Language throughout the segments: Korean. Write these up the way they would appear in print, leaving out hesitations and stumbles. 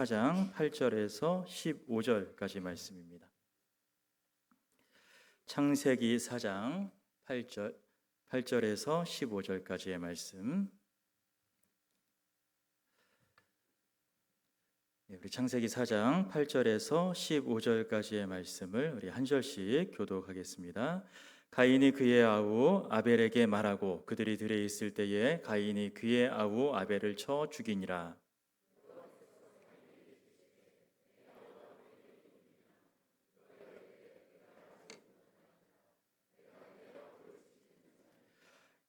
4장 8절에서 15절까지 말씀입니다. 창세기 4장 8절에서 15절까지의 말씀. 우리 창세기 4장 8절에서 15절까지의 말씀을 우리 한 절씩 교독하겠습니다. 가인이 그의 아우 아벨에게 말하고 그들이 들에 있을 때에 가인이 그의 아우 아벨을 쳐 죽이니라.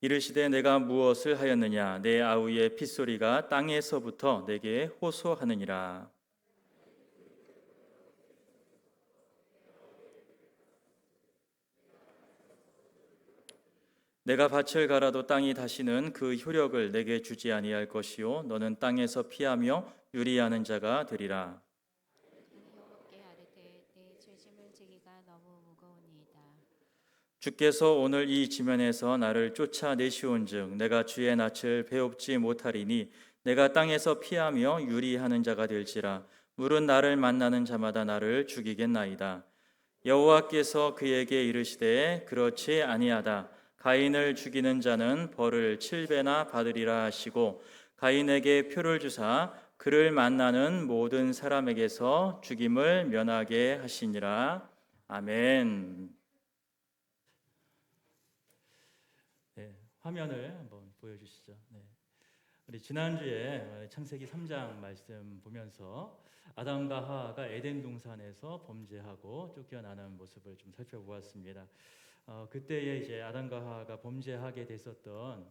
이르시되 내가 무엇을 하였느냐? 내 아우의 핏소리가 땅에서부터 내게 호소하느니라. 내가 밭을 갈아도 땅이 다시는 그 효력을 내게 주지 아니할 것이요 너는 땅에서 피하며 유리하는 자가 되리라. 주께서 오늘 이 지면에서 나를 쫓아내시온즉 내가 주의 낯을 배웁지 못하리니 내가 땅에서 피하며 유리하는 자가 될지라. 물은 나를 만나는 자마다 나를 죽이겠나이다. 여호와께서 그에게 이르시되 그렇지 아니하다. 가인을 죽이는 자는 벌을 7배나 받으리라 하시고 가인에게 표를 주사 그를 만나는 모든 사람에게서 죽임을 면하게 하시니라. 아멘. 화면을 한번 보여주시죠. 우리 지난주에 창세기 3장 말씀 보면서 아담과 하와가 에덴 동산에서 범죄하고 쫓겨나는 모습을 좀 살펴보았습니다. 그때에 이제 아담과 하와가 범죄하게 됐었던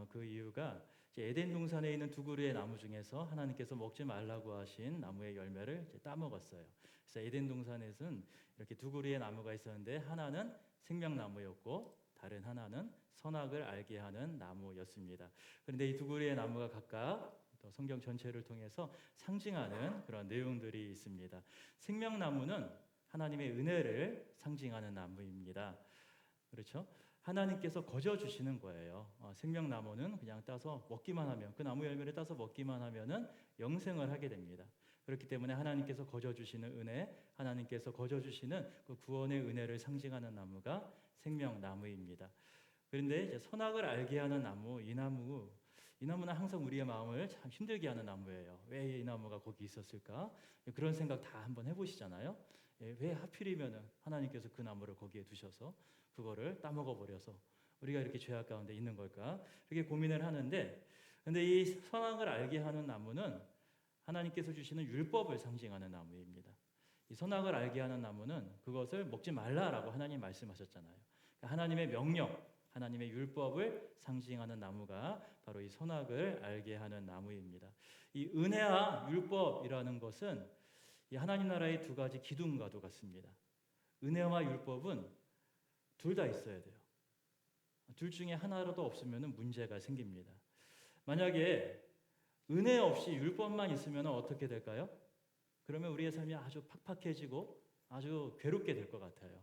그 이유가 이제 에덴 동산에 있는 두 그루의 나무 중에서 하나님께서 먹지 말라고 하신 나무의 열매를 이제 따먹었어요. 그래서 에덴 동산에는 이렇게 두 그루의 나무가 있었는데 하나는 생명나무였고 다른 하나는 선악을 알게 하는 나무였습니다. 그런데 이 두 그루의 나무가 각각 또 성경 전체를 통해서 상징하는 그런 내용들이 있습니다. 생명나무는 하나님의 은혜를 상징하는 나무입니다. 그렇죠? 하나님께서 거저 주시는 거예요. 생명나무는 그냥 따서 먹기만 하면 그 나무 열매를 따서 먹기만 하면은 영생을 하게 됩니다. 그렇기 때문에 하나님께서 거저 주시는 은혜, 하나님께서 거저 주시는 그 구원의 은혜를 상징하는 나무가 생명나무입니다. 그런데 이제 선악을 알게 하는 나무, 이 나무는 항상 우리의 마음을 참 힘들게 하는 나무예요. 왜 이 나무가 거기 있었을까? 그런 생각 다 한번 해보시잖아요. 왜 하필이면 하나님께서 그 나무를 거기에 두셔서 그거를 따먹어 버려서 우리가 이렇게 죄악 가운데 있는 걸까? 그렇게 고민을 하는데, 근데 이 선악을 알게 하는 나무는 하나님께서 주시는 율법을 상징하는 나무입니다. 이 선악을 알게 하는 나무는 그것을 먹지 말라라고 하나님 말씀하셨잖아요. 그러니까 하나님의 명령, 하나님의 율법을 상징하는 나무가 바로 이 선악을 알게 하는 나무입니다. 이 은혜와 율법이라는 것은 이 하나님 나라의 두 가지 기둥과도 같습니다. 은혜와 율법은 둘 다 있어야 돼요. 둘 중에 하나라도 없으면 문제가 생깁니다. 만약에 은혜 없이 율법만 있으면 어떻게 될까요? 그러면 우리의 삶이 아주 팍팍해지고 아주 괴롭게 될 것 같아요.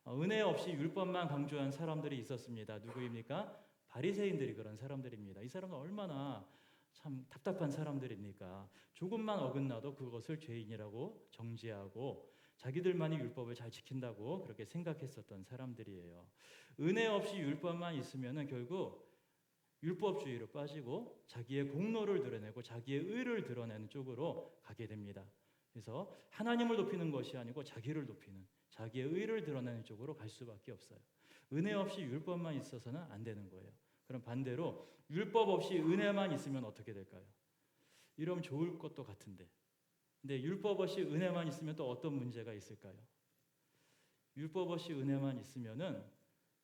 은혜 없이 율법만 강조한 사람들이 있었습니다. 누구입니까? 바리새인들이 그런 사람들입니다. 이 사람은 얼마나 참 답답한 사람들입니까? 조금만 어긋나도 그것을 죄인이라고 정죄하고 자기들만이 율법을 잘 지킨다고 그렇게 생각했었던 사람들이에요. 은혜 없이 율법만 있으면 결국 율법주의로 빠지고 자기의 공로를 드러내고 자기의 의를 드러내는 쪽으로 가게 됩니다. 그래서 하나님을 높이는 것이 아니고 자기를 높이는, 자기의 의를 드러내는 쪽으로 갈 수밖에 없어요. 은혜 없이 율법만 있어서는 안 되는 거예요. 그럼 반대로 율법 없이 은혜만 있으면 어떻게 될까요? 이러면 좋을 것도 같은데, 근데 율법 없이 은혜만 있으면 또 어떤 문제가 있을까요? 율법 없이 은혜만 있으면은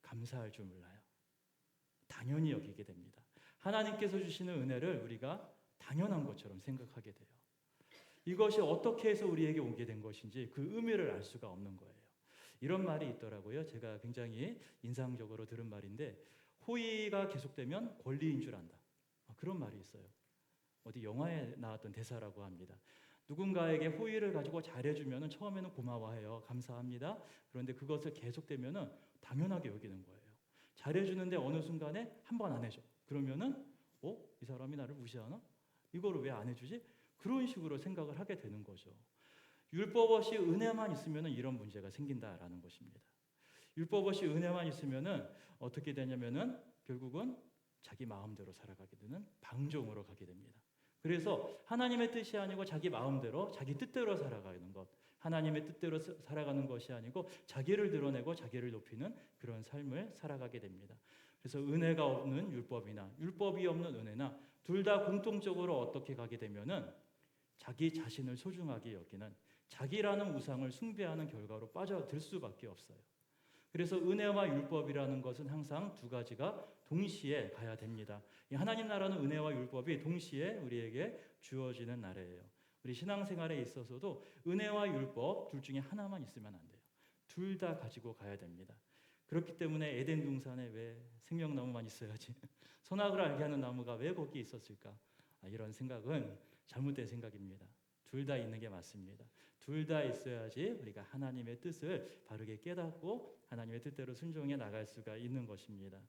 감사할 줄 몰라요. 당연히 여기게 됩니다. 하나님께서 주시는 은혜를 우리가 당연한 것처럼 생각하게 돼요. 이것이 어떻게 해서 우리에게 오게 된 것인지 그 의미를 알 수가 없는 거예요. 이런 말이 있더라고요. 제가 굉장히 인상적으로 들은 말인데, 호의가 계속되면 권리인 줄 안다. 그런 말이 있어요. 어디 영화에 나왔던 대사라고 합니다. 누군가에게 호의를 가지고 잘해주면 처음에는 고마워해요. 감사합니다. 그런데 그것을 계속되면 당연하게 여기는 거예요. 잘해주는데 어느 순간에 한 번 안 해줘. 그러면은 이 사람이 나를 무시하나? 이거를 왜 안 해주지? 그런 식으로 생각을 하게 되는 거죠. 율법 없이 은혜만 있으면 이런 문제가 생긴다라는 것입니다. 율법 없이 은혜만 있으면 어떻게 되냐면은 결국은 자기 마음대로 살아가게 되는 방종으로 가게 됩니다. 그래서 하나님의 뜻이 아니고 자기 마음대로 자기 뜻대로 살아가는 것, 하나님의 뜻대로 살아가는 것이 아니고 자기를 드러내고 자기를 높이는 그런 삶을 살아가게 됩니다. 그래서 은혜가 없는 율법이나 율법이 없는 은혜나 둘 다 공통적으로 어떻게 가게 되면은 자기 자신을 소중하게 여기는 자기라는 우상을 숭배하는 결과로 빠져들 수밖에 없어요. 그래서 은혜와 율법이라는 것은 항상 두 가지가 동시에 가야 됩니다. 이 하나님 나라는 은혜와 율법이 동시에 우리에게 주어지는 나라예요. 우리 신앙생활에 있어서도 은혜와 율법 둘 중에 하나만 있으면 안 돼요. 둘 다 가지고 가야 됩니다. 그렇기 때문에 에덴 동산에 왜 생명나무만 있어야지 선악을 알게 하는 나무가 왜 거기 있었을까? 이런 생각은 잘못된 생각입니다. 둘 다 있는 게 맞습니다. 둘 다 있어야지 우리가 하나님의 뜻을 바르게 깨닫고 하나님의 뜻대로 순종해 나갈 수가 있는 것입니다.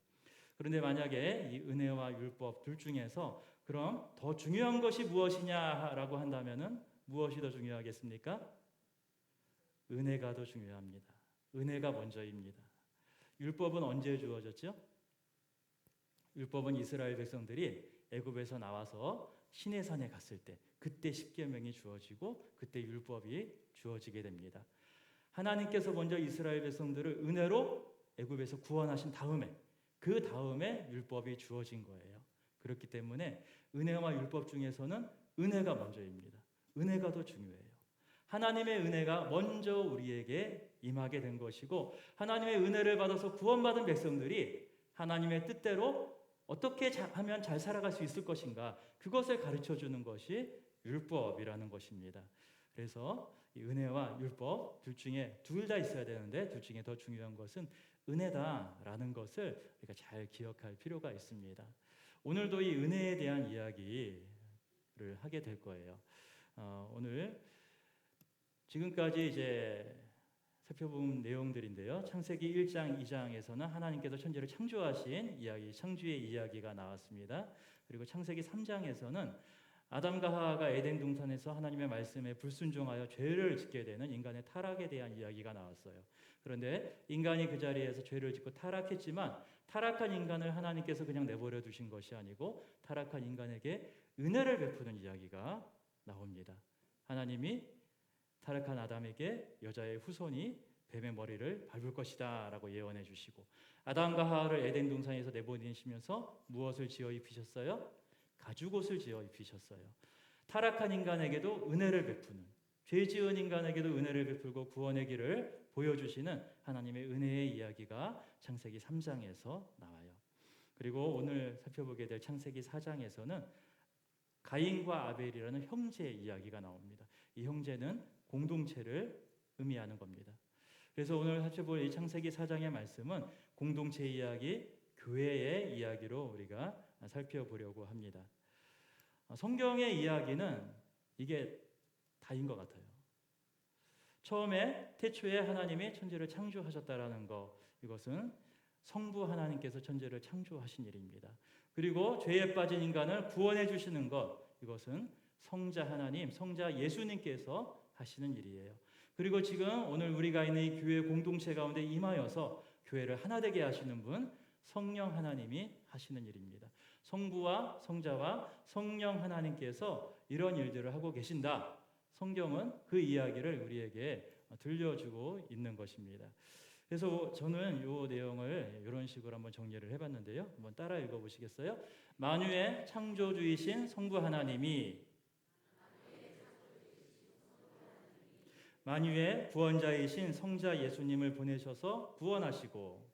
그런데 만약에 이 은혜와 율법 둘 중에서 그럼 더 중요한 것이 무엇이냐라고 한다면은 무엇이 더 중요하겠습니까? 은혜가 더 중요합니다. 은혜가 먼저입니다. 율법은 언제 주어졌죠? 율법은 이스라엘 백성들이 애굽에서 나와서 시내산에 갔을 때 그때 십계명이 주어지고 그때 율법이 주어지게 됩니다. 하나님께서 먼저 이스라엘 백성들을 은혜로 애굽에서 구원하신 다음에 그 다음에 율법이 주어진 거예요. 그렇기 때문에 은혜와 율법 중에서는 은혜가 먼저입니다. 은혜가 더 중요해요. 하나님의 은혜가 먼저 우리에게 임하게 된 것이고 하나님의 은혜를 받아서 구원받은 백성들이 하나님의 뜻대로 어떻게 하면 잘 살아갈 수 있을 것인가 그것을 가르쳐주는 것이 율법이라는 것입니다. 그래서 이 은혜와 율법 둘 중에 둘 다 있어야 되는데 둘 중에 더 중요한 것은 은혜다라는 것을 우리가 잘 기억할 필요가 있습니다. 오늘도 이 은혜에 대한 이야기를 하게 될 거예요. 오늘 지금까지 이제 살펴본 내용들인데요. 창세기 1장, 2장에서는 하나님께서 천지를 창조하신 이야기, 창조의 이야기가 나왔습니다. 그리고 창세기 3장에서는 아담과 하와가 에덴 동산에서 하나님의 말씀에 불순종하여 죄를 짓게 되는 인간의 타락에 대한 이야기가 나왔어요. 그런데 인간이 그 자리에서 죄를 짓고 타락했지만 타락한 인간을 하나님께서 그냥 내버려 두신 것이 아니고 타락한 인간에게 은혜를 베푸는 이야기가 나옵니다. 하나님이 타락한 아담에게 여자의 후손이 뱀의 머리를 밟을 것이다 라고 예언해 주시고 아담과 하와를 에덴 동산에서 내보내시면서 무엇을 지어 입히셨어요? 가죽옷을 지어 입히셨어요. 타락한 인간에게도 은혜를 베푸는 죄 지은 인간에게도 은혜를 베풀고 구원의 길을 보여주시는 하나님의 은혜의 이야기가 창세기 3장에서 나와요. 그리고 오늘 살펴보게 될 창세기 4장에서는 가인과 아벨이라는 형제의 이야기가 나옵니다. 이 형제는 공동체를 의미하는 겁니다. 그래서 오늘 살펴볼 이 창세기 4장의 말씀은 공동체 이야기, 교회의 이야기로 우리가 살펴보려고 합니다. 성경의 이야기는 이게 다인 것 같아요. 처음에 태초에 하나님이 천지를 창조하셨다라는 것, 이것은 성부 하나님께서 천지를 창조하신 일입니다. 그리고 죄에 빠진 인간을 구원해 주시는 것, 이것은 성자 하나님, 성자 예수님께서 하시는 일이에요. 그리고 지금 오늘 우리가 있는 이 교회 공동체 가운데 임하여서 교회를 하나 되게 하시는 분, 성령 하나님이 하시는 일입니다. 성부와 성자와 성령 하나님께서 이런 일들을 하고 계신다. 성경은 그 이야기를 우리에게 들려주고 있는 것입니다. 그래서 저는 이 내용을 이런 식으로 한번 정리를 해봤는데요. 한번 따라 읽어보시겠어요? 만유의 창조주이신 성부 하나님이 만유의 구원자이신 성자 예수님을 보내셔서 구원하시고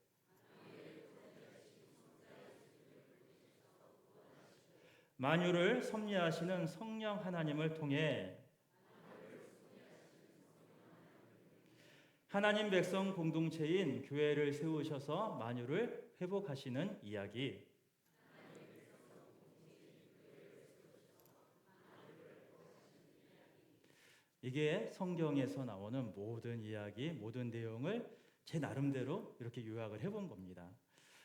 만유를 섭리하시는 성령 하나님을 통해 하나님 백성 공동체인 교회를 세우셔서 만유를 회복하시는 이야기. 이게 성경에서 나오는 모든 이야기, 모든 내용을 제 나름대로 이렇게 요약을 해본 겁니다.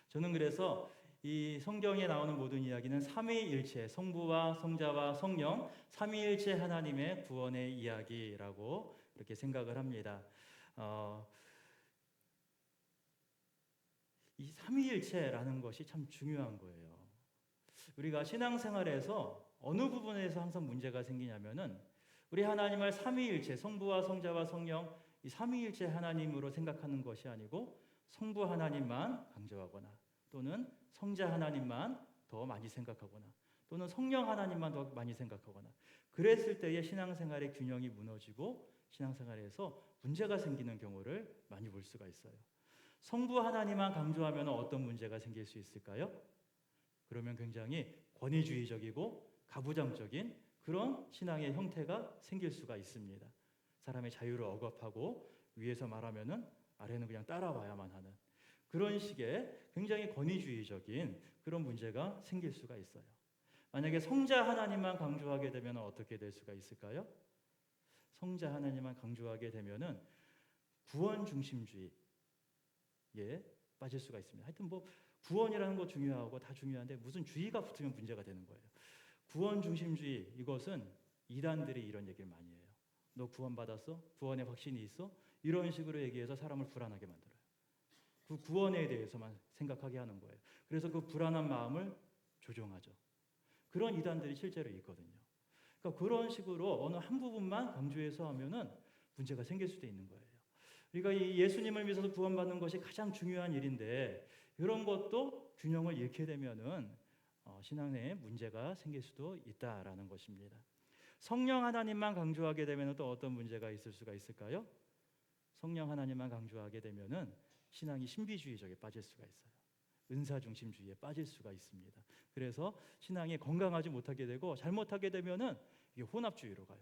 저는 그래서 이 성경에 나오는 모든 이야기는 삼위일체, 성부와 성자와 성령, 삼위일체 하나님의 구원의 이야기라고 이렇게 생각을 합니다. 이 삼위일체라는 것이 참 중요한 거예요. 우리가 신앙생활에서 어느 부분에서 항상 문제가 생기냐면은 우리 하나님을 삼위일체, 성부와 성자와 성령 이 삼위일체 하나님으로 생각하는 것이 아니고 성부 하나님만 강조하거나 또는 성자 하나님만 더 많이 생각하거나 또는 성령 하나님만 더 많이 생각하거나 그랬을 때의 신앙생활의 균형이 무너지고 신앙생활에서 문제가 생기는 경우를 많이 볼 수가 있어요. 성부 하나님만 강조하면 어떤 문제가 생길 수 있을까요? 그러면 굉장히 권위주의적이고 가부장적인 그런 신앙의 형태가 생길 수가 있습니다. 사람의 자유를 억압하고 위에서 말하면은 아래는 그냥 따라와야만 하는 그런 식의 굉장히 권위주의적인 그런 문제가 생길 수가 있어요. 만약에 성자 하나님만 강조하게 되면 어떻게 될 수가 있을까요? 성자 하나님만 강조하게 되면은 구원 중심주의에 빠질 수가 있습니다. 하여튼 뭐 구원이라는 거 중요하고 다 중요한데 무슨 주의가 붙으면 문제가 되는 거예요. 구원 중심주의 이것은 이단들이 이런 얘기를 많이 해요. 너 구원받았어? 구원의 확신이 있어? 이런 식으로 얘기해서 사람을 불안하게 만들어요. 그 구원에 대해서만 생각하게 하는 거예요. 그래서 그 불안한 마음을 조종하죠. 그런 이단들이 실제로 있거든요. 그러니까 그런 식으로 어느 한 부분만 강조해서 하면은 문제가 생길 수도 있는 거예요. 우리가 이 예수님을 믿어서 구원받는 것이 가장 중요한 일인데 이런 것도 균형을 잃게 되면은 신앙 내에 문제가 생길 수도 있다라는 것입니다. 성령 하나님만 강조하게 되면 또 어떤 문제가 있을 수가 있을까요? 성령 하나님만 강조하게 되면은 신앙이 신비주의적에 빠질 수가 있어요. 은사 중심주의에 빠질 수가 있습니다. 그래서 신앙이 건강하지 못하게 되고 잘못하게 되면은 이게 혼합주의로 가요.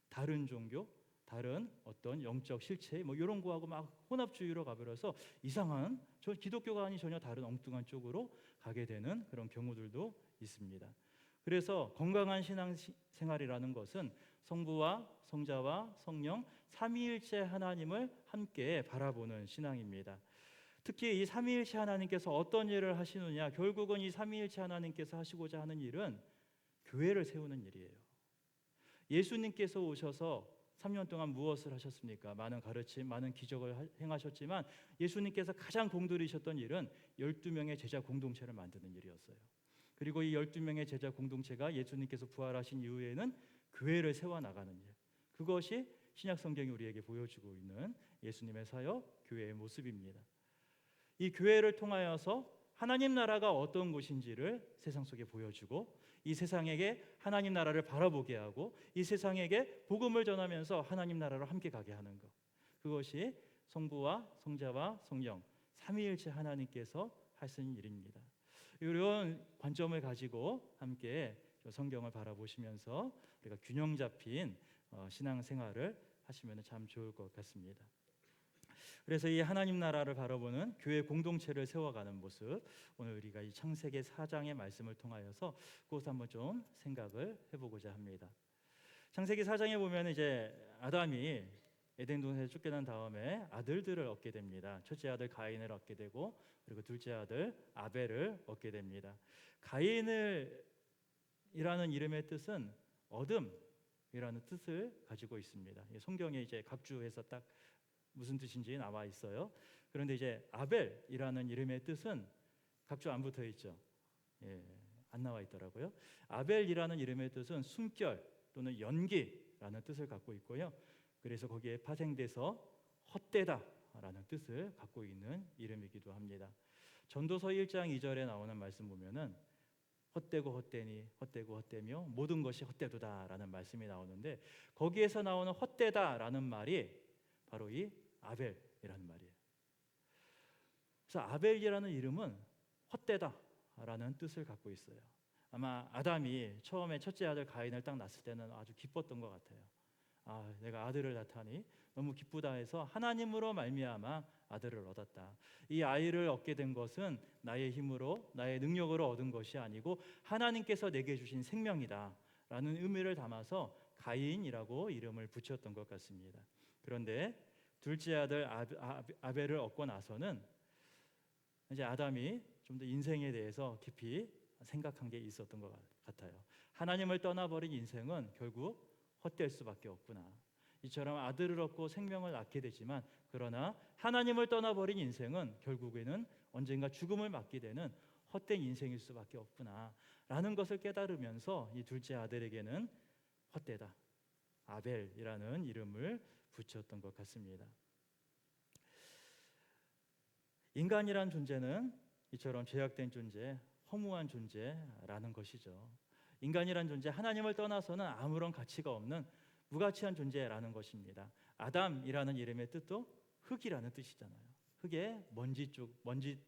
다른 종교, 다른 어떤 영적 실체 뭐 이런 거하고 막 혼합주의로 가버려서 이상한 저 기독교가 아닌 전혀 다른 엉뚱한 쪽으로 가게 되는 그런 경우들도 있습니다. 그래서 건강한 신앙 생활이라는 것은 성부와 성자와 성령 삼위일체 하나님을 함께 바라보는 신앙입니다. 특히 이 삼위일체 하나님께서 어떤 일을 하시느냐 결국은 이 삼위일체 하나님께서 하시고자 하는 일은 교회를 세우는 일이에요. 예수님께서 오셔서 3년 동안 무엇을 하셨습니까? 많은 가르침, 많은 기적을 행하셨지만 예수님께서 가장 공들이셨던 일은 12명의 제자 공동체를 만드는 일이었어요. 그리고 이 12명의 제자 공동체가 예수님께서 부활하신 이후에는 교회를 세워나가는 일. 그것이 신약 성경이 우리에게 보여주고 있는 예수님의 사역, 교회의 모습입니다. 이 교회를 통하여서 하나님 나라가 어떤 곳인지를 세상 속에 보여주고 이 세상에게 하나님 나라를 바라보게 하고 이 세상에게 복음을 전하면서 하나님 나라로 함께 가게 하는 것. 그것이 성부와 성자와 성령 삼위일체 하나님께서 하시는 일입니다. 이런 관점을 가지고 함께 성경을 바라보시면서 우리가 균형 잡힌 신앙생활을 하시면 참 좋을 것 같습니다. 그래서 이 하나님 나라를 바라보는 교회 공동체를 세워가는 모습 오늘 우리가 이 창세기 4장의 말씀을 통하여서 그것을 한번 좀 생각을 해보고자 합니다. 창세기 4장에 보면 이제 아담이 에덴 동산에서 쫓겨난 다음에 아들들을 얻게 됩니다. 첫째 아들 가인을 얻게 되고 그리고 둘째 아들 아벨을 얻게 됩니다. 가인이라는 이름의 뜻은 어둠이라는 뜻을 가지고 있습니다. 성경에 이제 각주해서 딱 무슨 뜻인지 나와 있어요. 그런데 이제 아벨이라는 이름의 뜻은 각주 안 붙어 있죠. 안 나와 있더라고요. 아벨이라는 이름의 뜻은 숨결 또는 연기라는 뜻을 갖고 있고요. 그래서 거기에 파생돼서 헛되다라는 뜻을 갖고 있는 이름이기도 합니다. 전도서 1장 2절에 나오는 말씀 보면은 헛되고 헛되니 헛되고 헛되며 모든 것이 헛되도다라는 말씀이 나오는데 거기에서 나오는 헛되다라는 말이 바로 이 아벨이라는 말이에요. 그래서 아벨이라는 이름은 헛되다라는 뜻을 갖고 있어요. 아마 아담이 처음에 첫째 아들 가인을 딱 낳았을 때는 아주 기뻤던 것 같아요. 내가 아들을 낳다니 너무 기쁘다 해서 하나님으로 말미암아 아들을 얻었다. 이 아이를 얻게 된 것은 나의 힘으로 나의 능력으로 얻은 것이 아니고 하나님께서 내게 주신 생명이다 라는 의미를 담아서 가인이라고 이름을 붙였던 것 같습니다. 그런데 둘째 아들 아벨을 얻고 나서는 이제 아담이 좀 더 인생에 대해서 깊이 생각한 게 있었던 것 같아요. 하나님을 떠나버린 인생은 결국 헛될 수밖에 없구나. 이처럼 아들을 얻고 생명을 낳게 되지만 그러나 하나님을 떠나버린 인생은 결국에는 언젠가 죽음을 맞게 되는 헛된 인생일 수밖에 없구나 라는 것을 깨달으면서 이 둘째 아들에게는 헛되다, 아벨이라는 이름을 붙였던 것 같습니다. 인간이란 존재는 이처럼 죄악된 존재, 허무한 존재라는 것이죠. 인간이란 존재, 하나님을 떠나서는 아무런 가치가 없는 무가치한 존재라는 것입니다. 아담이라는 이름의 뜻도 흙이라는 뜻이잖아요. 흙의 먼지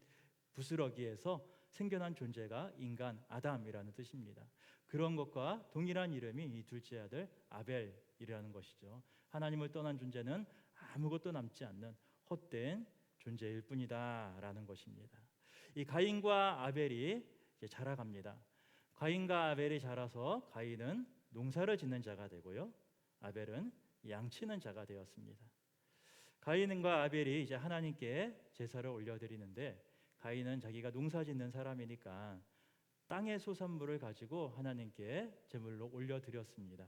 부스러기에서 생겨난 존재가 인간 아담이라는 뜻입니다. 그런 것과 동일한 이름이 이 둘째 아들 아벨이라는 것이죠. 하나님을 떠난 존재는 아무것도 남지 않는 헛된 존재일 뿐이다라는 것입니다. 이 가인과 아벨이 이제 자라갑니다. 가인과 아벨이 자라서 가인은 농사를 짓는 자가 되고요, 아벨은 양치는 자가 되었습니다. 가인과 아벨이 이제 하나님께 제사를 올려드리는데 가인은 자기가 농사 짓는 사람이니까 땅의 소산물을 가지고 하나님께 제물로 올려드렸습니다.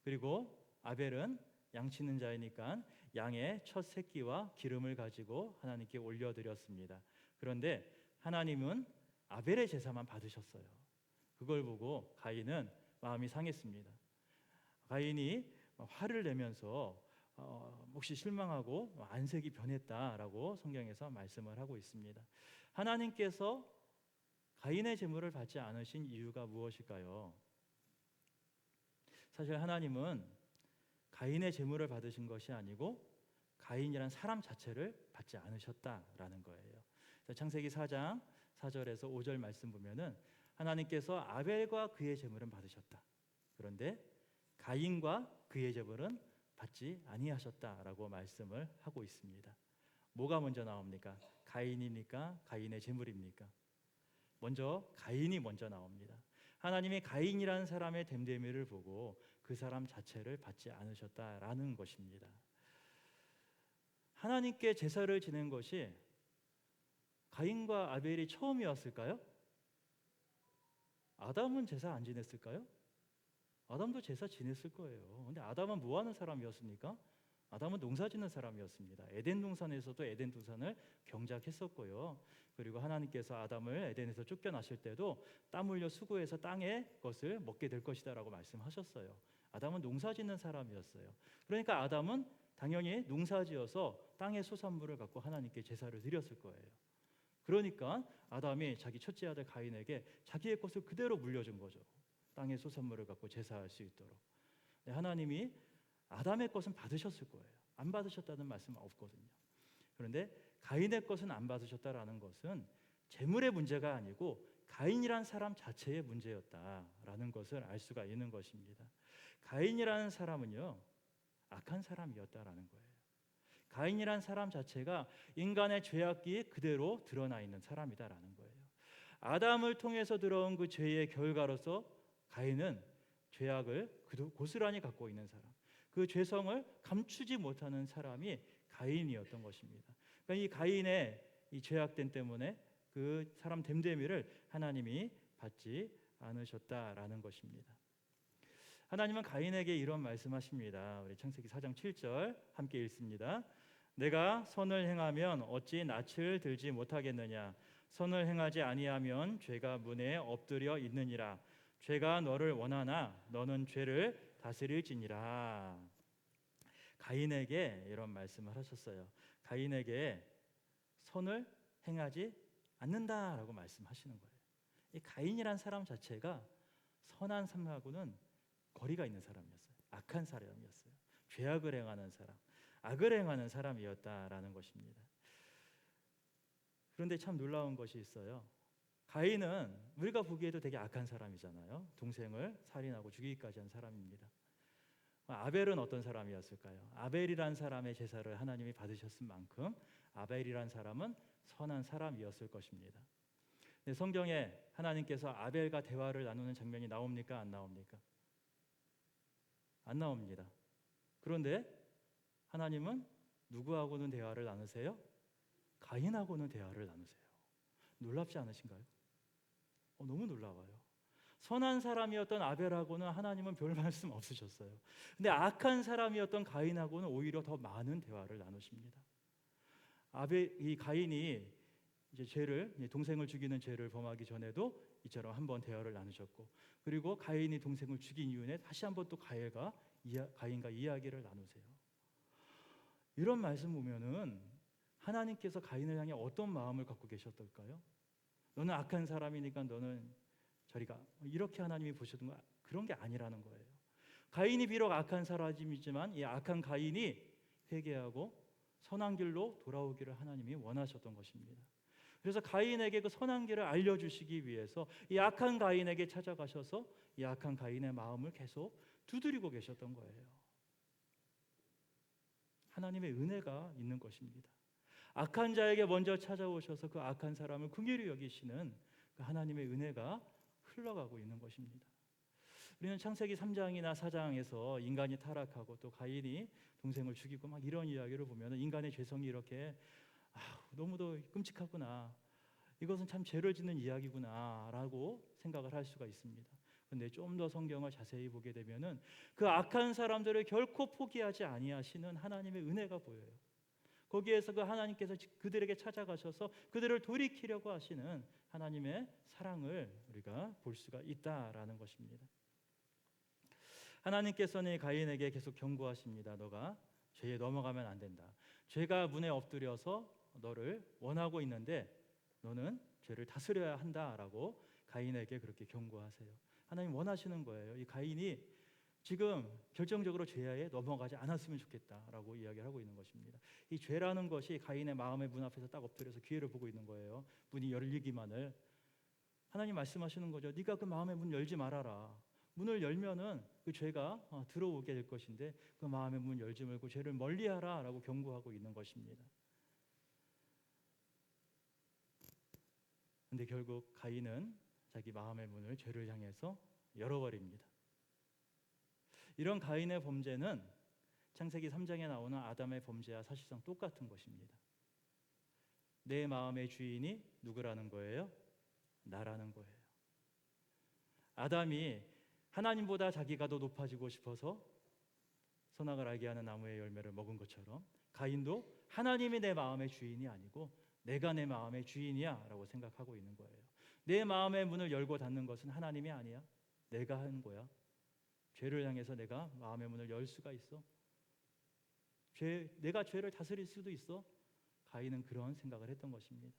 그리고 아벨은 양치는 자이니까 양의 첫 새끼와 기름을 가지고 하나님께 올려드렸습니다. 그런데 하나님은 아벨의 제사만 받으셨어요. 그걸 보고 가인은 마음이 상했습니다. 가인이 화를 내면서 몹시 실망하고 안색이 변했다라고 성경에서 말씀을 하고 있습니다. 하나님께서 가인의 제물을 받지 않으신 이유가 무엇일까요? 사실 하나님은 가인의 제물을 받으신 것이 아니고 가인이란 사람 자체를 받지 않으셨다라는 거예요. 창세기 4장 4절에서 5절 말씀 보면은 하나님께서 아벨과 그의 제물은 받으셨다. 그런데 가인과 그의 제물은 받지 아니하셨다라고 말씀을 하고 있습니다. 뭐가 먼저 나옵니까? 가인입니까? 가인의 제물입니까? 먼저 가인이 먼저 나옵니다. 하나님이 가인이라는 사람의 됨됨이를 보고 그 사람 자체를 받지 않으셨다라는 것입니다. 하나님께 제사를 지낸 것이 가인과 아벨이 처음이었을까요? 아담은 제사 안 지냈을까요? 아담도 제사 지냈을 거예요. 근데 아담은 뭐 하는 사람이었습니까? 아담은 농사 짓는 사람이었습니다. 에덴 동산에서도 에덴 동산을 경작했었고요. 그리고 하나님께서 아담을 에덴에서 쫓겨나실 때도 땀 흘려 수고해서 땅의 것을 먹게 될 것이다라고 말씀하셨어요. 아담은 농사 짓는 사람이었어요. 그러니까 아담은 당연히 농사 지어서 땅의 소산물을 갖고 하나님께 제사를 드렸을 거예요. 그러니까 아담이 자기 첫째 아들 가인에게 자기의 것을 그대로 물려준 거죠. 땅의 소산물을 갖고 제사할 수 있도록. 하나님이 아담의 것은 받으셨을 거예요. 안 받으셨다는 말씀은 없거든요. 그런데 가인의 것은 안 받으셨다라는 것은 재물의 문제가 아니고 가인이란 사람 자체의 문제였다라는 것을 알 수가 있는 것입니다. 가인이라는 사람은요, 악한 사람이었다라는 거예요. 가인이란 사람 자체가 인간의 죄악이 그대로 드러나 있는 사람이다라는 거예요. 아담을 통해서 들어온 그 죄의 결과로서 가인은 죄악을 고스란히 갖고 있는 사람, 그 죄성을 감추지 못하는 사람이 가인이었던 것입니다. 그러니까 이 가인의 이 죄악됨 때문에 그 사람 됨됨이를 하나님이 받지 않으셨다라는 것입니다. 하나님은 가인에게 이런 말씀하십니다. 우리 창세기 4장 7절 함께 읽습니다. 내가 선을 행하면 어찌 낯을 들지 못하겠느냐? 선을 행하지 아니하면 죄가 문에 엎드려 있느니라. 죄가 너를 원하나 너는 죄를 다스릴지니라. 가인에게 이런 말씀을 하셨어요. 가인에게 선을 행하지 않는다라고 말씀하시는 거예요. 이 가인이란 사람 자체가 선한 삶하고는 거리가 있는 사람이었어요. 악한 사람이었어요. 죄악을 행하는 사람, 악을 행하는 사람이었다라는 것입니다. 그런데 참 놀라운 것이 있어요. 가인은 우리가 보기에도 되게 악한 사람이잖아요. 동생을 살인하고 죽이기까지 한 사람입니다. 아벨은 어떤 사람이었을까요? 아벨이란 사람의 제사를 하나님이 받으셨을 만큼 아벨이란 사람은 선한 사람이었을 것입니다. 근데 성경에 하나님께서 아벨과 대화를 나누는 장면이 나옵니까? 안 나옵니까? 안 나옵니다. 그런데 하나님은 누구하고는 대화를 나누세요? 가인하고는 대화를 나누세요. 놀랍지 않으신가요? 너무 놀라워요. 선한 사람이었던 아벨하고는 하나님은 별 말씀 없으셨어요. 근데 악한 사람이었던 가인하고는 오히려 더 많은 대화를 나누십니다. 이 가인이 이제 동생을 죽이는 죄를 범하기 전에도 이처럼 한번 대화를 나누셨고, 그리고 가인이 동생을 죽인 이후에 다시 한번 또 가인과 이야기를 나누세요. 이런 말씀 보면은 하나님께서 가인을 향해 어떤 마음을 갖고 계셨을까요? 너는 악한 사람이니까 너는 저리 가, 이렇게 하나님이 보시던 거 그런 게 아니라는 거예요. 가인이 비록 악한 사람이지만 이 악한 가인이 회개하고 선한 길로 돌아오기를 하나님이 원하셨던 것입니다. 그래서 가인에게 그 선한 길을 알려주시기 위해서 이 악한 가인에게 찾아가셔서 이 악한 가인의 마음을 계속 두드리고 계셨던 거예요. 하나님의 은혜가 있는 것입니다. 악한 자에게 먼저 찾아오셔서 그 악한 사람을 긍휼히 여기시는 그 하나님의 은혜가 흘러가고 있는 것입니다. 우리는 창세기 3장이나 4장에서 인간이 타락하고 또 가인이 동생을 죽이고 막 이런 이야기를 보면 인간의 죄성이 이렇게 너무도 끔찍하구나, 이것은 참 죄를 짓는 이야기구나 라고 생각을 할 수가 있습니다. 그런데 좀 더 성경을 자세히 보게 되면은 그 악한 사람들을 결코 포기하지 아니하시는 하나님의 은혜가 보여요. 거기에서 그 하나님께서 그들에게 찾아가셔서 그들을 돌이키려고 하시는 하나님의 사랑을 우리가 볼 수가 있다라는 것입니다. 하나님께서는 가인에게 계속 경고하십니다. 너가 죄에 넘어가면 안 된다. 죄가 문에 엎드려서 너를 원하고 있는데 너는 죄를 다스려야 한다라고 가인에게 그렇게 경고하세요. 하나님 원하시는 거예요. 이 가인이 지금 결정적으로 죄에 넘어가지 않았으면 좋겠다라고 이야기를 하고 있는 것입니다. 이 죄라는 것이 가인의 마음의 문 앞에서 딱 엎드려서 기회를 보고 있는 거예요. 문이 열리기만을. 하나님 말씀하시는 거죠. 네가 그 마음의 문 열지 말아라. 문을 열면은 그 죄가 들어오게 될 것인데 그 마음의 문 열지 말고 죄를 멀리하라라고 경고하고 있는 것입니다. 근데 결국 가인은 자기 마음의 문을 죄를 향해서 열어버립니다. 이런 가인의 범죄는 창세기 3장에 나오는 아담의 범죄와 사실상 똑같은 것입니다. 내 마음의 주인이 누구라는 거예요? 나라는 거예요. 아담이 하나님보다 자기가 더 높아지고 싶어서 선악을 알게 하는 나무의 열매를 먹은 것처럼 가인도 하나님이 내 마음의 주인이 아니고 내가 내 마음의 주인이야 라고 생각하고 있는 거예요. 내 마음의 문을 열고 닫는 것은 하나님이 아니야. 내가 하는 거야. 죄를 향해서 내가 마음의 문을 열 수가 있어. 내가 죄를 다스릴 수도 있어. 가인은 그런 생각을 했던 것입니다.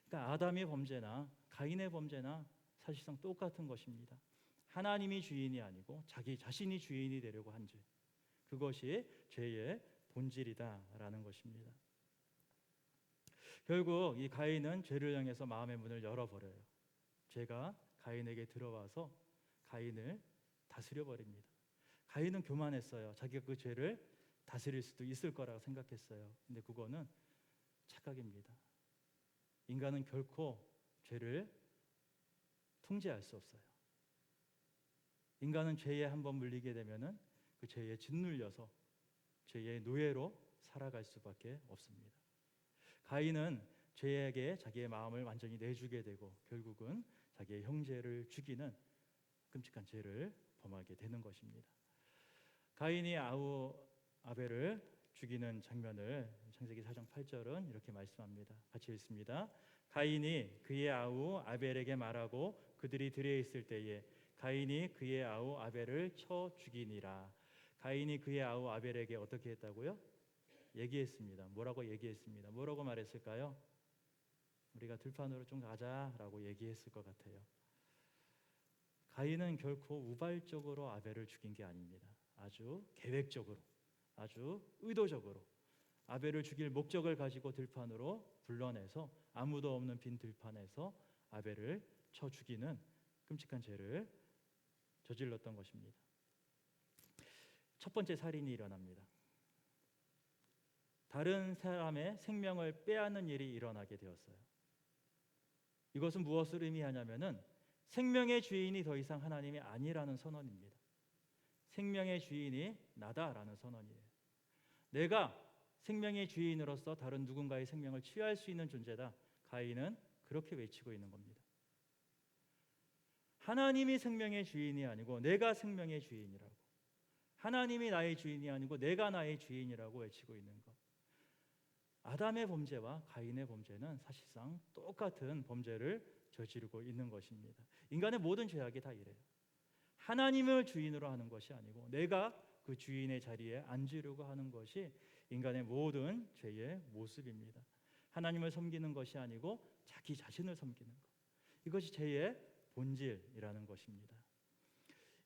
그러니까 아담의 범죄나 가인의 범죄나 사실상 똑같은 것입니다. 하나님이 주인이 아니고 자기 자신이 주인이 되려고 한 죄. 그것이 죄의 본질이다라는 것입니다. 결국 이 가인은 죄를 향해서 마음의 문을 열어버려요. 죄가 가인에게 들어와서 가인을 다스려 버립니다. 가인은 교만했어요. 자기가 그 죄를 다스릴 수도 있을 거라고 생각했어요. 근데 그거는 착각입니다. 인간은 결코 죄를 통제할 수 없어요. 인간은 죄에 한번 물리게 되면은 그 죄에 짓눌려서 죄의 노예로 살아갈 수밖에 없습니다. 가인은 죄에게 자기의 마음을 완전히 내주게 되고 결국은 자기의 형제를 죽이는 끔찍한 죄를 범하게 되는 것입니다. 가인이 아벨을 죽이는 장면을 창세기 4장 8절은 이렇게 말씀합니다. 같이 읽습니다. 가인이 그의 아우 아벨에게 말하고 그들이 들에 있을 때에 가인이 그의 아우 아벨을 쳐 죽이니라. 가인이 그의 아우 아벨에게 어떻게 했다고요? 얘기했습니다. 뭐라고 얘기했습니다. 뭐라고 말했을까요? 우리가 들판으로 좀 가자라고 얘기했을 것 같아요. 가인은 결코 우발적으로 아벨을 죽인 게 아닙니다. 아주 계획적으로, 아주 의도적으로 아벨을 죽일 목적을 가지고 들판으로 불러내서 아무도 없는 빈 들판에서 아벨을 쳐 죽이는 끔찍한 죄를 저질렀던 것입니다. 첫 번째 살인이 일어납니다. 다른 사람의 생명을 빼앗는 일이 일어나게 되었어요. 이것은 무엇을 의미하냐면은 생명의 주인이 더 이상 하나님이 아니라는 선언입니다. 생명의 주인이 나다라는 선언이에요. 내가 생명의 주인으로서 다른 누군가의 생명을 취할 수 있는 존재다. 가인은 그렇게 외치고 있는 겁니다. 하나님이 생명의 주인이 아니고 내가 생명의 주인이라고, 하나님이 나의 주인이 아니고 내가 나의 주인이라고 외치고 있는 것. 아담의 범죄와 가인의 범죄는 사실상 똑같은 범죄를 저지르고 있는 것입니다. 인간의 모든 죄악이 다 이래요. 하나님을 주인으로 하는 것이 아니고 내가 그 주인의 자리에 앉으려고 하는 것이 인간의 모든 죄의 모습입니다. 하나님을 섬기는 것이 아니고 자기 자신을 섬기는 것, 이것이 죄의 본질이라는 것입니다.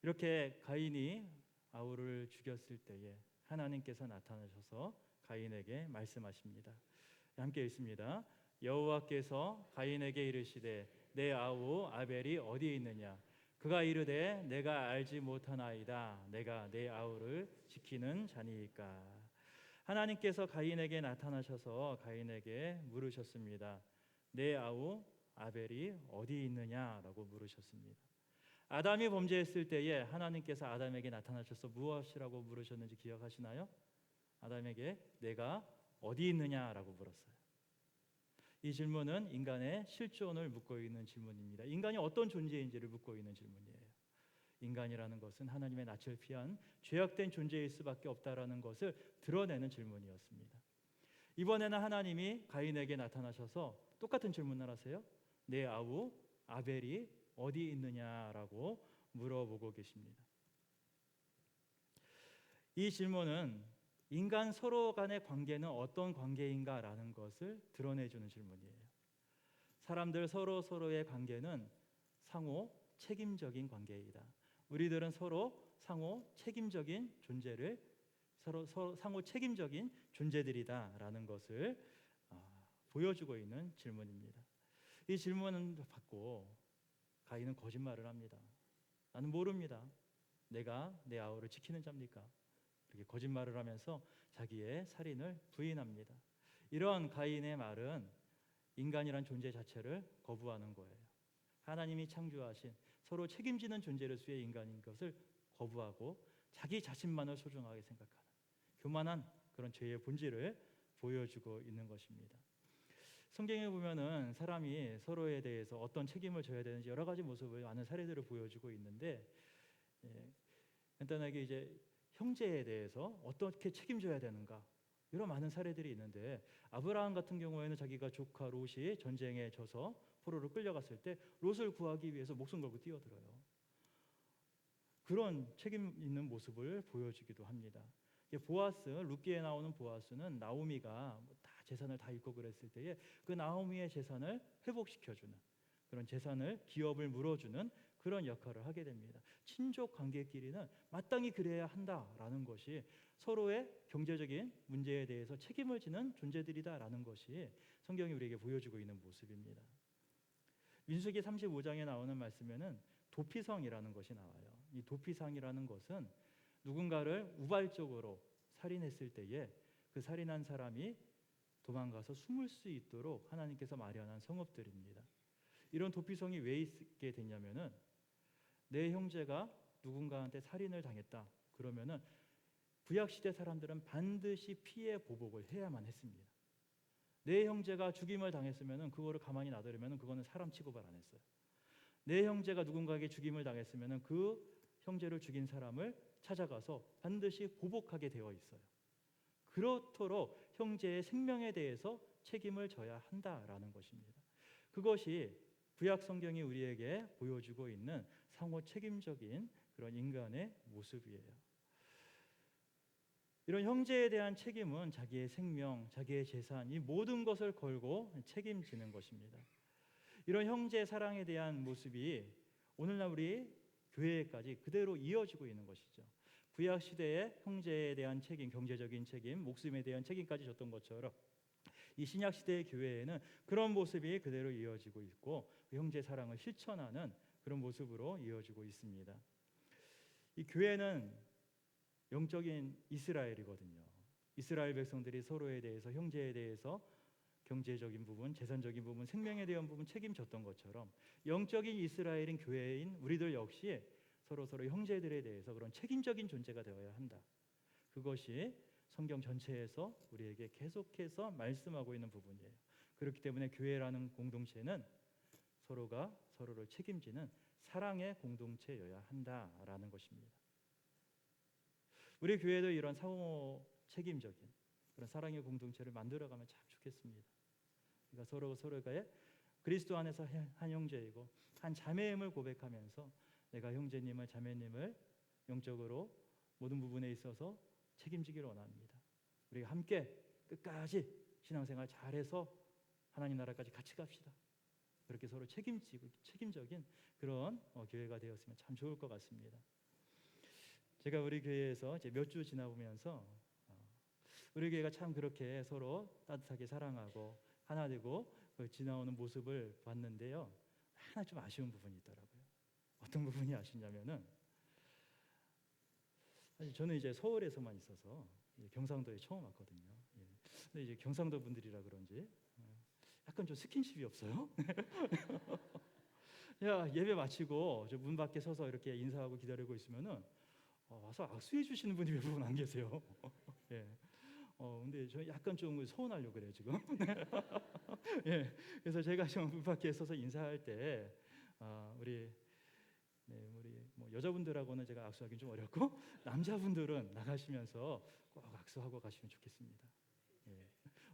이렇게 가인이 아울을 죽였을 때에 하나님께서 나타나셔서 가인에게 말씀하십니다. 함께 읽습니다. 여호와께서 가인에게 이르시되 내 아우 아벨이 어디에 있느냐? 그가 이르되 내가 알지 못하나이다. 내가 내 아우를 지키는 자니이까. 하나님께서 가인에게 나타나셔서 가인에게 물으셨습니다. 내 아우 아벨이 어디 있느냐라고 물으셨습니다. 아담이 범죄했을 때에 하나님께서 아담에게 나타나셔서 무엇이라고 물으셨는지 기억하시나요? 아담에게 내가 어디 있느냐라고 물었어요. 이 질문은 인간의 실존을 묻고 있는 질문입니다. 인간이 어떤 존재인지를 묻고 있는 질문이에요. 인간이라는 것은 하나님의 낯을 피한 죄악된 존재일 수밖에 없다라는 것을 드러내는 질문이었습니다. 이번에는 하나님이 가인에게 나타나셔서 똑같은 질문을 하세요. 내 아우 아벨이 어디 있느냐라고 물어보고 계십니다. 이 질문은 인간 서로 간의 관계는 어떤 관계인가라는 것을 드러내주는 질문이에요. 사람들 서로의 관계는 상호 책임적인 관계이다. 우리들은 서로 상호 책임적인 존재를 상호 책임적인 존재들이다라는 것을 보여주고 있는 질문입니다. 이 질문을 받고 가인은 거짓말을 합니다. 나는 모릅니다. 내가 내 아우를 지키는 자입니까? 이렇게 거짓말을 하면서 자기의 살인을 부인합니다. 이런 가인의 말은 인간이란 존재 자체를 거부하는 거예요. 하나님이 창조하신 서로 책임지는 존재를 수의 인간인 것을 거부하고 자기 자신만을 소중하게 생각하는 교만한 그런 죄의 본질을 보여주고 있는 것입니다. 성경에 보면은 사람이 서로에 대해서 어떤 책임을 져야 되는지 여러 가지 모습을 많은 사례들을 보여주고 있는데, 간단하게 이제 형제에 대해서 어떻게 책임져야 되는가, 이런 많은 사례들이 있는데, 아브라함 같은 경우에는 자기가 조카 롯이 전쟁에 져서 포로로 끌려갔을 때 롯을 구하기 위해서 목숨 걸고 뛰어들어요. 그런 책임 있는 모습을 보여주기도 합니다. 보아스, 룻기에 나오는 보아스는 나오미가 다 재산을 다 잃고 그랬을 때에 그 나오미의 재산을 회복시켜주는, 그런 재산을 기업을 물어주는 그런 역할을 하게 됩니다. 친족 관계끼리는 마땅히 그래야 한다라는 것이 서로의 경제적인 문제에 대해서 책임을 지는 존재들이다라는 것이 성경이 우리에게 보여주고 있는 모습입니다. 민수기 35장에 나오는 말씀에는 도피성이라는 것이 나와요. 이 도피성이라는 것은 누군가를 우발적으로 살인했을 때에 그 살인한 사람이 도망가서 숨을 수 있도록 하나님께서 마련한 성읍들입니다. 이런 도피성이 왜 있게 됐냐면은 내 형제가 누군가한테 살인을 당했다 그러면은 구약시대 사람들은 반드시 피해 보복을 해야만 했습니다. 내 형제가 죽임을 당했으면은 그거를 가만히 놔두려면은 그거는 사람 취급을 안 했어요. 내 형제가 누군가에게 죽임을 당했으면은 그 형제를 죽인 사람을 찾아가서 반드시 보복하게 되어 있어요. 그렇도록 형제의 생명에 대해서 책임을 져야 한다라는 것입니다. 그것이 구약 성경이 우리에게 보여주고 있는 상호 책임적인 그런 인간의 모습이에요. 이런 형제에 대한 책임은 자기의 생명, 자기의 재산, 이 모든 것을 걸고 책임지는 것입니다. 이런 형제 사랑에 대한 모습이 오늘날 우리 교회까지 그대로 이어지고 있는 것이죠. 구약 시대에 형제에 대한 책임, 경제적인 책임, 목숨에 대한 책임까지 졌던 것처럼 이 신약 시대의 교회에는 그런 모습이 그대로 이어지고 있고 형제 사랑을 실천하는 그런 모습으로 이어지고 있습니다. 이 교회는 영적인 이스라엘이거든요. 이스라엘 백성들이 서로에 대해서, 형제에 대해서 경제적인 부분, 재산적인 부분, 생명에 대한 부분 책임졌던 것처럼 영적인 이스라엘인 교회인 우리들 역시 서로 형제들에 대해서 그런 책임적인 존재가 되어야 한다. 그것이 성경 전체에서 우리에게 계속해서 말씀하고 있는 부분이에요. 그렇기 때문에 교회라는 공동체는 서로가 서로를 책임지는 사랑의 공동체여야 한다라는 것입니다. 우리 교회도 이런 상호 책임적인 그런 사랑의 공동체를 만들어가면 참 좋겠습니다. 그러니까 서로가의 그리스도 안에서 한 형제이고 한 자매임을 고백하면서 내가 형제님을 자매님을 영적으로 모든 부분에 있어서 책임지기를 원합니다. 우리가 함께 끝까지 신앙생활 잘해서 하나님 나라까지 같이 갑시다. 그렇게 서로 책임적인 그런 교회가 되었으면 참 좋을 것 같습니다. 제가 우리 교회에서 이제 몇 주 지나보면서 우리 교회가 참 그렇게 서로 따뜻하게 사랑하고 하나 되고 지나오는 모습을 봤는데요. 하나 좀 아쉬운 부분이 있더라고요. 어떤 부분이 아쉽냐면은 사실 저는 이제 서울에서만 있어서 경상도에 처음 왔거든요. 근데 이제 경상도 분들이라 그런지 약간 좀 스킨십이 없어요. 야, 예배 마치고 저 문 밖에 서서 이렇게 인사하고 기다리고 있으면은 와서 악수해 주시는 분이 몇 분 안 계세요. 예. 근데 저 약간 좀 서운하려고 그래요 지금. 예. 그래서 제가 좀 문 밖에 서서 인사할 때 우리 뭐 여자분들하고는 제가 악수하기는 좀 어렵고 남자분들은 나가시면서 꼭 악수하고 가시면 좋겠습니다. 예.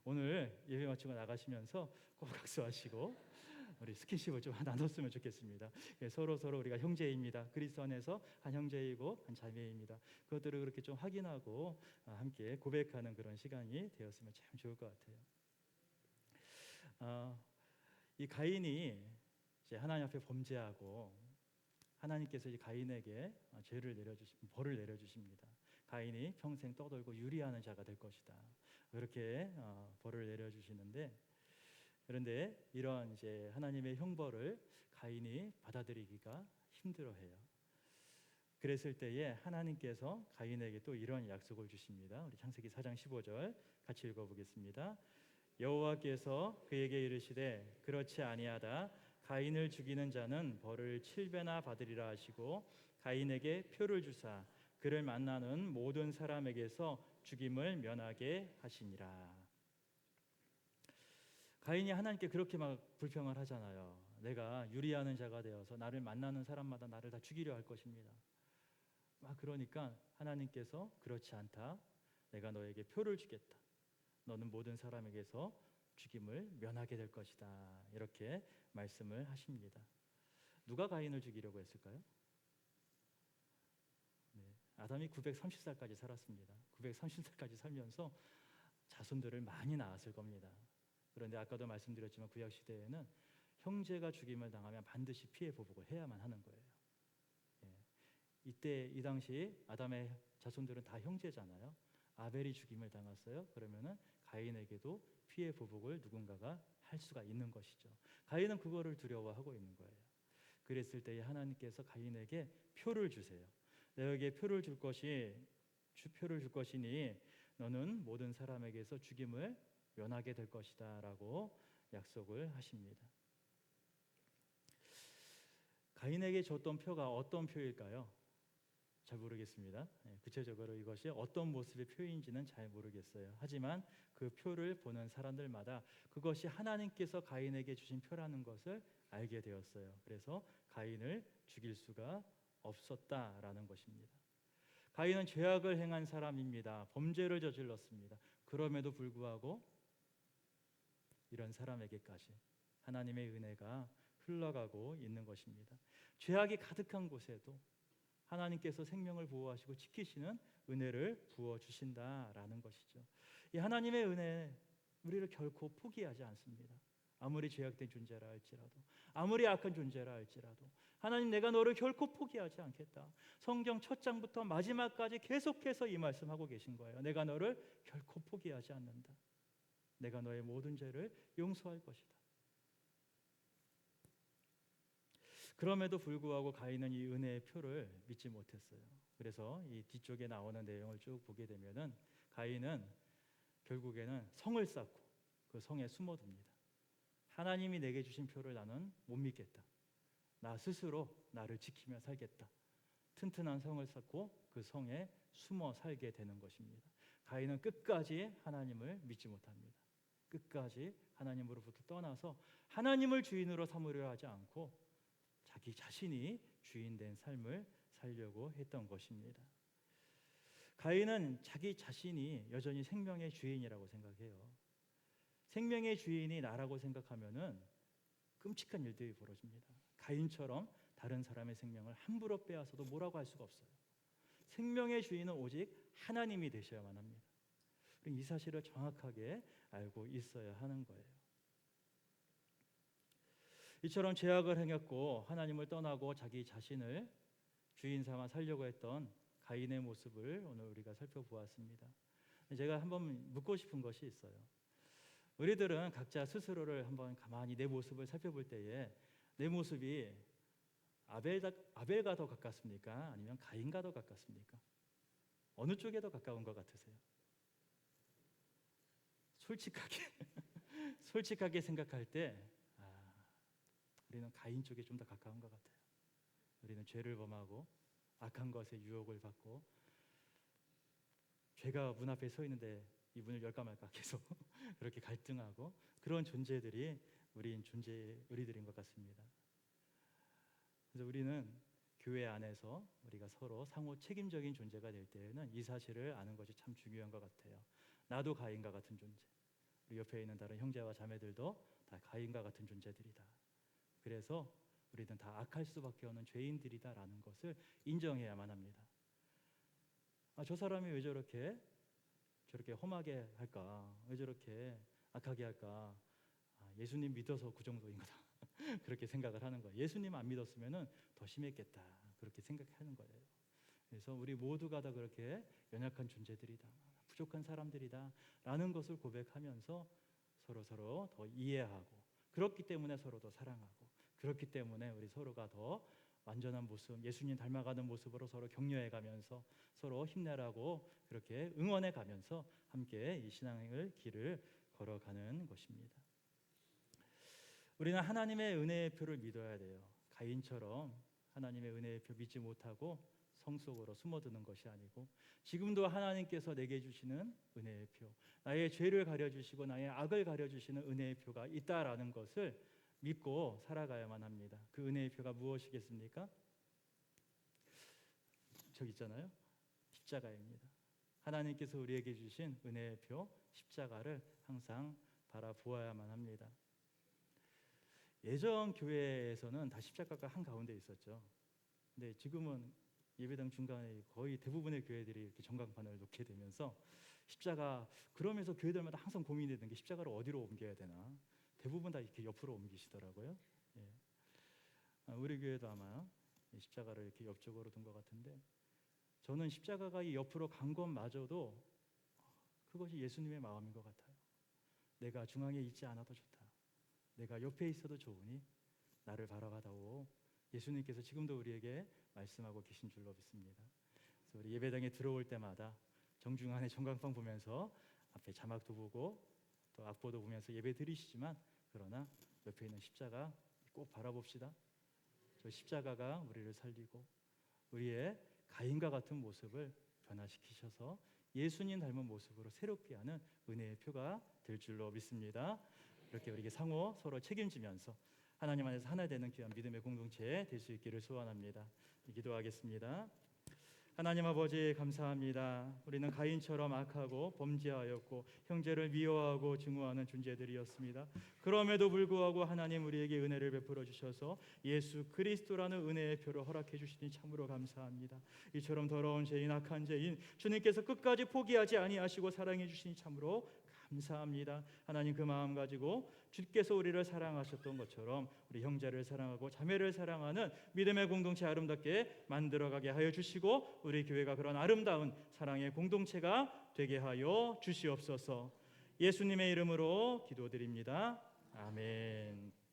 오늘 예배 마치고 나가시면서 꼭 악수하시고 우리 스킨십을 좀 나눴으면 좋겠습니다. 예, 서로 우리가 형제입니다. 그리스도 안에서 한 형제이고 한 자매입니다. 그것들을 그렇게 좀 확인하고 함께 고백하는 그런 시간이 되었으면 참 좋을 것 같아요. 이 가인이 이제 하나님 앞에 범죄하고 하나님께서 이 가인에게 벌을 내려주십니다. 가인이 평생 떠돌고 유리하는 자가 될 것이다. 그렇게 벌을 내려주시는데, 그런데 이런 이제 하나님의 형벌을 가인이 받아들이기가 힘들어해요. 그랬을 때에 하나님께서 가인에게 또 이런 약속을 주십니다. 우리 창세기 4장 15절 같이 읽어보겠습니다. 여호와께서 그에게 이르시되 그렇지 아니하다. 가인을 죽이는 자는 벌을 7배나 받으리라 하시고 가인에게 표를 주사 그를 만나는 모든 사람에게서 죽임을 면하게 하시니라. 가인이 하나님께 그렇게 막 불평을 하잖아요. 내가 유리하는 자가 되어서 나를 만나는 사람마다 나를 다 죽이려 할 것입니다. 막 그러니까 하나님께서 그렇지 않다. 내가 너에게 표를 주겠다. 너는 모든 사람에게서 죽임을 면하게 될 것이다. 이렇게 말씀을 하십니다. 누가 가인을 죽이려고 했을까요? 아담이 930살까지 살았습니다. 930살까지 살면서 자손들을 많이 낳았을 겁니다. 그런데 아까도 말씀드렸지만 구약 시대에는 형제가 죽임을 당하면 반드시 피해 보복을 해야만 하는 거예요. 이때 이 당시 아담의 자손들은 다 형제잖아요. 아벨이 죽임을 당했어요. 그러면은 가인에게도 피해 보복을 누군가가 할 수가 있는 것이죠. 가인은 그거를 두려워하고 있는 거예요. 그랬을 때에 하나님께서 가인에게 표를 주세요. 너에게 표를 줄 것이니 너는 모든 사람에게서 죽임을 면하게 될 것이다라고 약속을 하십니다. 가인에게 줬던 표가 어떤 표일까요? 잘 모르겠습니다. 구체적으로 이것이 어떤 모습의 표인지는 잘 모르겠어요. 하지만 그 표를 보는 사람들마다 그것이 하나님께서 가인에게 주신 표라는 것을 알게 되었어요. 그래서 가인을 죽일 수가 없었다라는 것입니다. 가인은 죄악을 행한 사람입니다. 범죄를 저질렀습니다. 그럼에도 불구하고 이런 사람에게까지 하나님의 은혜가 흘러가고 있는 것입니다. 죄악이 가득한 곳에도 하나님께서 생명을 보호하시고 지키시는 은혜를 부어주신다라는 것이죠. 이 하나님의 은혜 우리를 결코 포기하지 않습니다. 아무리 죄악된 존재라 할지라도 아무리 악한 존재라 할지라도 하나님 내가 너를 결코 포기하지 않겠다. 성경 첫 장부터 마지막까지 계속해서 이 말씀하고 계신 거예요. 내가 너를 결코 포기하지 않는다. 내가 너의 모든 죄를 용서할 것이다. 그럼에도 불구하고 가인은 이 은혜의 표를 믿지 못했어요. 그래서 이 뒤쪽에 나오는 내용을 쭉 보게 되면은 가인은 결국에는 성을 쌓고 그 성에 숨어듭니다. 하나님이 내게 주신 표를 나는 못 믿겠다. 나 스스로 나를 지키며 살겠다. 튼튼한 성을 쌓고 그 성에 숨어 살게 되는 것입니다. 가인은 끝까지 하나님을 믿지 못합니다. 끝까지 하나님으로부터 떠나서 하나님을 주인으로 삼으려 하지 않고 자기 자신이 주인된 삶을 살려고 했던 것입니다. 가인은 자기 자신이 여전히 생명의 주인이라고 생각해요. 생명의 주인이 나라고 생각하면은 끔찍한 일들이 벌어집니다. 가인처럼 다른 사람의 생명을 함부로 빼앗아도 뭐라고 할 수가 없어요. 생명의 주인은 오직 하나님이 되셔야만 합니다. 이 사실을 정확하게 알고 있어야 하는 거예요. 이처럼 죄악을 행했고 하나님을 떠나고 자기 자신을 주인 삼아 살려고 했던 가인의 모습을 오늘 우리가 살펴보았습니다. 제가 한번 묻고 싶은 것이 있어요. 우리들은 각자 스스로를 한번 가만히 내 모습을 살펴볼 때에 내 모습이 아벨과 더 가깝습니까? 아니면 가인과 더 가깝습니까? 어느 쪽에 더 가까운 것 같으세요? 솔직하게 생각할 때 우리는 가인 쪽에 좀 더 가까운 것 같아요. 우리는 죄를 범하고 악한 것에 유혹을 받고 죄가 문 앞에 서 있는데 이 문을 열까 말까 계속 그렇게 갈등하고 그런 존재들이 우리들인 것 같습니다. 그래서 우리는 교회 안에서 우리가 서로 상호 책임적인 존재가 될 때에는 이 사실을 아는 것이 참 중요한 것 같아요. 나도 가인과 같은 존재, 우리 옆에 있는 다른 형제와 자매들도 다 가인과 같은 존재들이다. 그래서 우리는 다 악할 수밖에 없는 죄인들이다라는 것을 인정해야만 합니다. 저 사람이 왜 저렇게 험하게 할까? 왜 저렇게 악하게 할까? 예수님 믿어서 그 정도인 거다. 그렇게 생각을 하는 거예요. 예수님 안 믿었으면은 더 심했겠다. 그렇게 생각하는 거예요. 그래서 우리 모두가 다 그렇게 연약한 존재들이다. 부족한 사람들이다라는 것을 고백하면서 서로 더 이해하고 그렇기 때문에 서로 더 사랑하고 그렇기 때문에 우리 서로가 더 완전한 모습, 예수님 닮아가는 모습으로 서로 격려해가면서 서로 힘내라고 그렇게 응원해가면서 함께 이 신앙의 길을 걸어가는 것입니다. 우리는 하나님의 은혜의 표를 믿어야 돼요. 가인처럼 하나님의 은혜의 표 믿지 못하고 성 속으로 숨어드는 것이 아니고 지금도 하나님께서 내게 주시는 은혜의 표, 나의 죄를 가려주시고 나의 악을 가려주시는 은혜의 표가 있다라는 것을 믿고 살아가야만 합니다. 그 은혜의 표가 무엇이겠습니까? 저기 있잖아요. 십자가입니다. 하나님께서 우리에게 주신 은혜의 표 십자가를 항상 바라보아야만 합니다. 예전 교회에서는 다 십자가가 한가운데 있었죠. 근데 지금은 예배당 중간에 거의 대부분의 교회들이 이렇게 전광판을 놓게 되면서 십자가, 그러면서 교회들마다 항상 고민되는 게 십자가를 어디로 옮겨야 되나. 대부분 다 이렇게 옆으로 옮기시더라고요. 우리 교회도 아마 십자가를 이렇게 옆쪽으로 둔 것 같은데, 저는 십자가가 이 옆으로 간 것마저도 그것이 예수님의 마음인 것 같아요. 내가 중앙에 있지 않아도 좋다. 내가 옆에 있어도 좋으니 나를 바라봐다오. 예수님께서 지금도 우리에게 말씀하고 계신 줄로 믿습니다. 그래서 우리 예배당에 들어올 때마다 정중간에 전광판 보면서 앞에 자막도 보고 또 악보도 보면서 예배 드리시지만, 그러나 옆에 있는 십자가 꼭 바라봅시다. 저 십자가가 우리를 살리고 우리의 가인과 같은 모습을 변화시키셔서 예수님 닮은 모습으로 새롭게 하는 은혜의 표가 될 줄로 믿습니다. 이렇게 우리에게 상호 서로 책임지면서 하나님 안에서 하나 되는 귀한 믿음의 공동체 될 수 있기를 소원합니다. 기도하겠습니다. 하나님 아버지 감사합니다. 우리는 가인처럼 악하고 범죄하였고 형제를 미워하고 증오하는 존재들이었습니다. 그럼에도 불구하고 하나님 우리에게 은혜를 베풀어 주셔서 예수 그리스도라는 은혜의 표를 허락해 주시니 참으로 감사합니다. 이처럼 더러운 죄인, 악한 죄인 주님께서 끝까지 포기하지 아니하시고 사랑해 주시니 참으로 감사합니다. 하나님 그 마음 가지고 주께서 우리를 사랑하셨던 것처럼 우리 형제를 사랑하고 자매를 사랑하는 믿음의 공동체 아름답게 만들어가게 하여 주시고 우리 교회가 그런 아름다운 사랑의 공동체가 되게 하여 주시옵소서. 예수님의 이름으로 기도드립니다. 아멘.